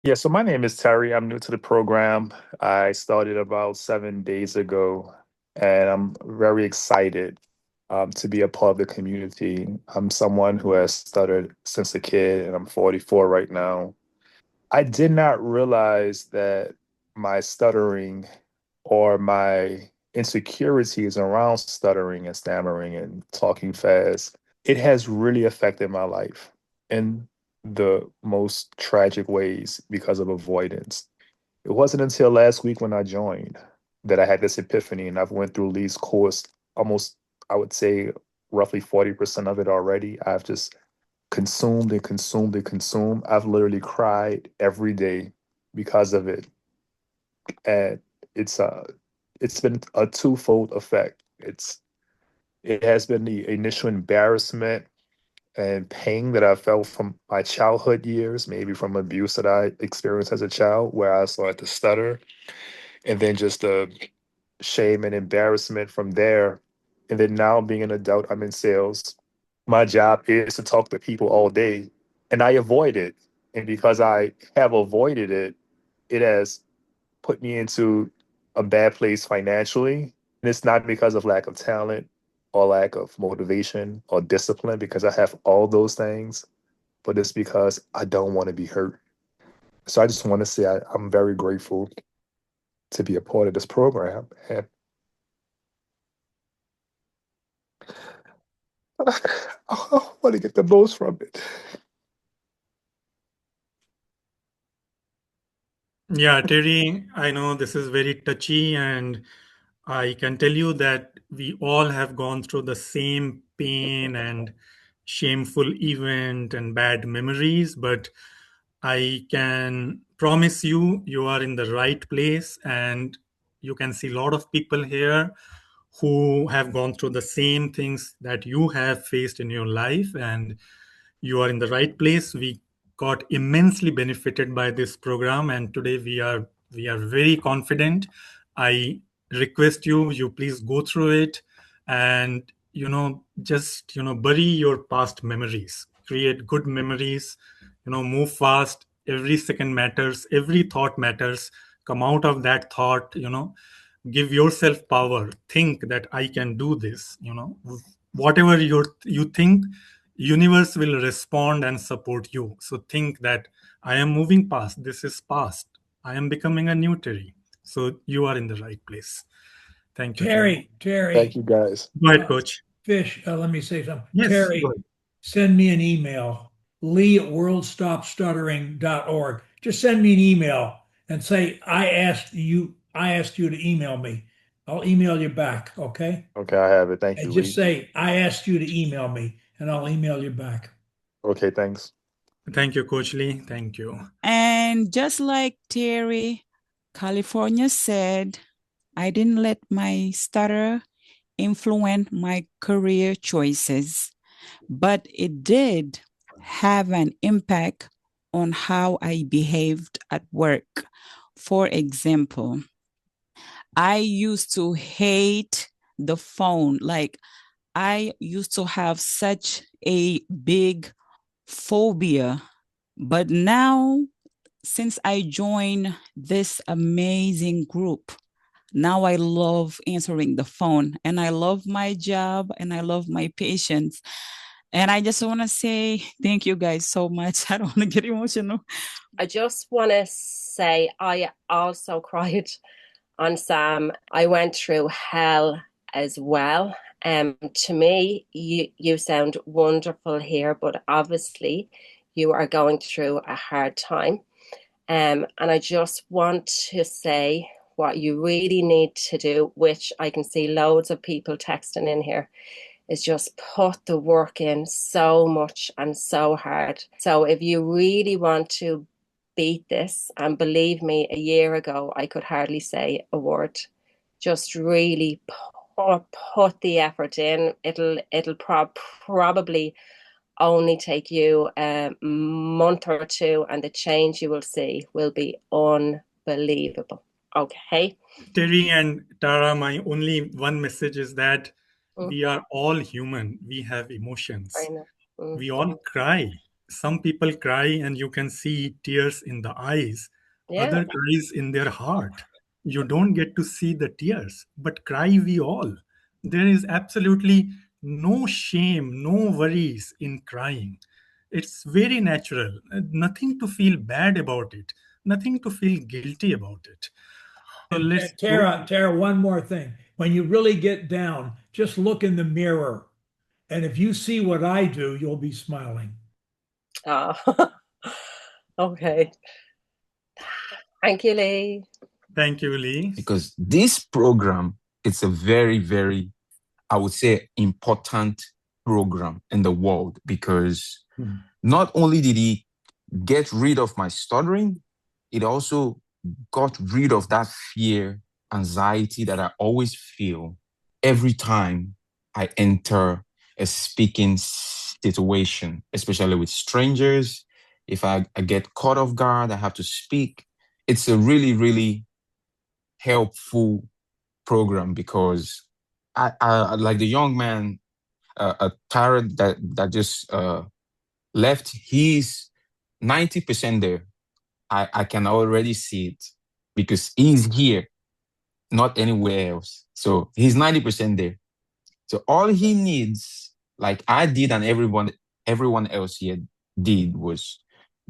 Yeah, so my name is Terry. I'm new to the program. I started about 7 days ago, and I'm very excited to be a part of the community. I'm someone who has stuttered since a kid, and I'm 44 right now. I did not realize that my stuttering or my insecurities around stuttering and stammering and talking fast, it has really affected my life in the most tragic ways because of avoidance. It wasn't until last week when I joined that I had this epiphany, and I've went through Lee's course almost, I would say, roughly 40% of it already. I've just consumed and consumed and consumed. I've literally cried every day because of it. And it's it's been a twofold effect. It has been the initial embarrassment and pain that I felt from my childhood years, maybe from abuse that I experienced as a child, where I started to stutter, and then just the shame and embarrassment from there. And then now being an adult, I'm in sales. My job is to talk to people all day, and I avoid it. And because I have avoided it, it has put me into a bad place financially. And it's not because of lack of talent or lack of motivation or discipline, because I have all those things, but it's because I don't want to be hurt. So I just want to say I'm very grateful to be a part of this program. And I want to get the most from it. Yeah, Terry, I know this is very touchy, and I can tell you that we all have gone through the same pain and shameful event and bad memories, but I can promise you, you are in the right place, and you can see a lot of people here who have gone through the same things that you have faced in your life, and you are in the right place. We got immensely benefited by this program, and today we are very confident. I request you please go through it, and just bury your past memories, create good memories, move fast. Every second matters, every thought matters. Come out of that thought, give yourself power. Think that I can do this. Whatever you think, universe will respond and support you. So think that I am moving past, this is past, I am becoming a new Terry. So you are in the right place. Thank you, Terry. Terry, Thank Terry, you guys. Go ahead, uh, coach. Fish, let me say something. Yes, go Terry, ahead. send me an email, lee@worldstopstuttering.org. Just send me an email and say, I asked you to email me. I'll email you back, okay? Okay, I have it. Thank And you, just Lee. say, I asked you to email me, and I'll email you back. Okay, thanks. Thank you, Coach Lee. Thank you. And just like Terry, California said, I didn't let my stutter influence my career choices, but it did have an impact on how I behaved at work. For example, I used to hate the phone. Like, I used to have such a big phobia. But now, since I joined this amazing group, now I love answering the phone, and I love my job, and I love my patients. And I just want to say thank you guys so much. I don't want to get emotional. I just want to say I also cried on Sam. I went through hell as well. To me, you sound wonderful here, but obviously you are going through a hard time. And I just want to say what you really need to do, which I can see loads of people texting in here, is just put the work in so much and so hard. So if you really want to beat this, and believe me, a year ago I could hardly say a word, just really put the effort in. It'll probably only take you a month or two, and the change you will see will be unbelievable. Okay. Terry and Tara, my only one message is that Mm, we are all human. We have I emotions. know. Mm, We all cry. Some people cry and you can see tears in the eyes, Yeah. other cries in their heart. You don't get to see the tears, but cry we all. There is absolutely no shame, no worries in crying. It's very natural. Nothing to feel bad about it, nothing to feel guilty about it. So And let's go. Tara, one more thing. When you really get down, just look in the mirror. And if you see what I do, you'll be smiling. Oh. Okay. Thank you, Lee. Thank you, Lee. Because this program, it's a very, very, I would say, important program in the world, because not only did he get rid of my stuttering, it also got rid of that fear, anxiety that I always feel every time I enter a speaking situation, especially with strangers. If I get caught off guard, I have to speak. It's a really, really helpful program, because I like the young man, Tara, that just left. He's 90% there. I can already see it, because he's here, not anywhere else. So he's 90% there. So all he needs, like I did and everyone else here did, was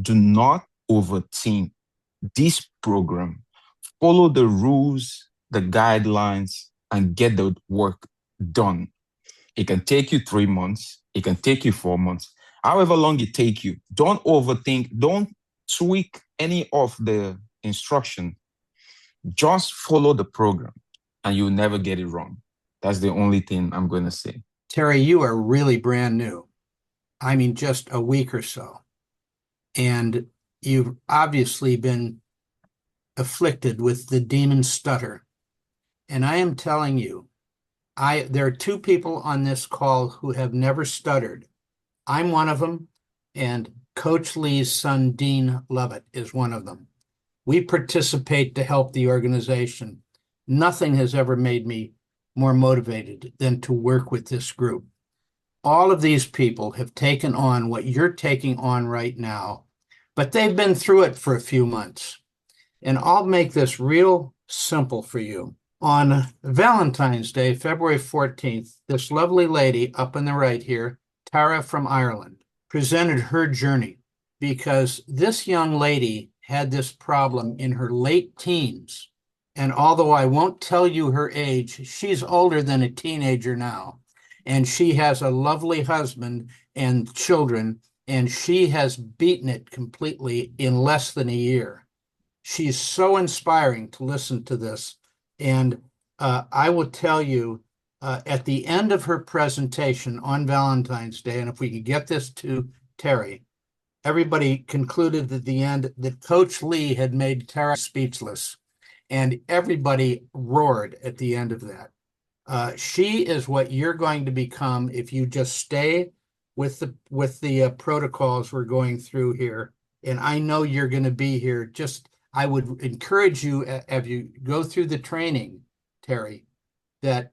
do not overthink this program. Follow the rules, the guidelines, and get the work done. It can take you 3 months. It can take you 4 months. However long it take you, don't overthink. Don't tweak any of the instruction. Just follow the program and you'll never get it wrong. That's the only thing I'm going to say. Terry, you are really brand new. I mean, just a week or so. And you've obviously been afflicted with the demon stutter. And I am telling you, there are two people on this call who have never stuttered. I'm one of them, and Coach Lee's son, Dean Lovett, is one of them. We participate to help the organization. Nothing has ever made me more motivated than to work with this group. All of these people have taken on what you're taking on right now, but they've been through it for a few months. And I'll make this real simple for you. On Valentine's Day, February 14th, this lovely lady up on the right here, Tara from Ireland, presented her journey, because this young lady had this problem in her late teens. And although I won't tell you her age, she's older than a teenager now. And she has a lovely husband and children, and she has beaten it completely in less than a year. She's so inspiring to listen to this. And I will tell you, at the end of her presentation on Valentine's Day, and if we could get this to Terry, everybody concluded at the end that Coach Lee had made Tara speechless, and everybody roared at the end of that. She is what you're going to become if you just stay with the protocols we're going through here. And I know you're going to be here. I would encourage you, as you go through the training, Terry, that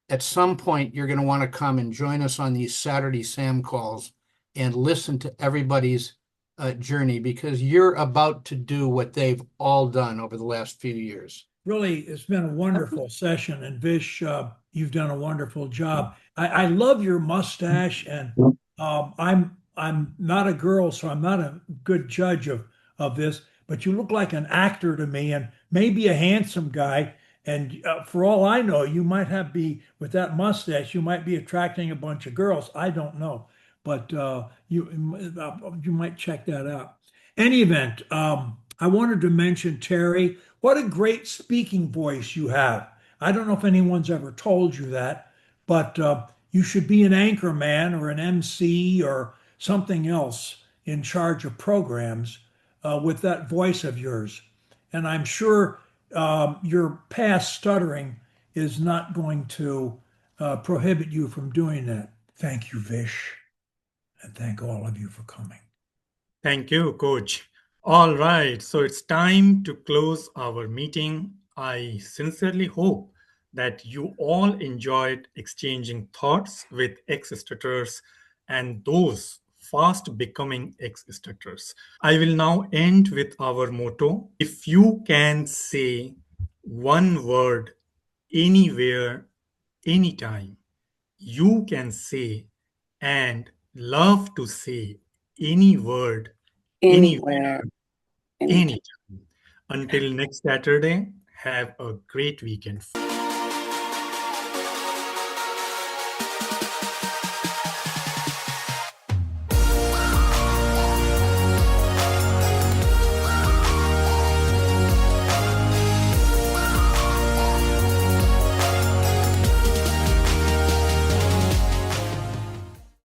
at some point you're going to want to come and join us on these Saturday SAM calls and listen to everybody's journey, because you're about to do what they've all done over the last few years. Really, it's been a wonderful session. And Vish, you've done a wonderful job. I love your mustache, and I'm not a girl, so I'm not a good judge of this, but you look like an actor to me, and maybe a handsome guy. And for all I know, you might be with that mustache, you might be attracting a bunch of girls. I don't know, but you might check that out. Any event, I wanted to mention, Terry, what a great speaking voice you have. I don't know if anyone's ever told you that, but you should be an anchor man or an MC or something else in charge of programs with that voice of yours. And I'm sure your past stuttering is not going to prohibit you from doing that. Thank you, Vish, and thank all of you for coming. Thank you, Coach. All right, so it's time to close our meeting. I sincerely hope that you all enjoyed exchanging thoughts with ex-stutters and those fast becoming ex-stutters. I will now end with our motto. If you can say one word anywhere, anytime, you can say and love to say any word, Anywhere, anytime. anytime. Until next Saturday, have a great weekend.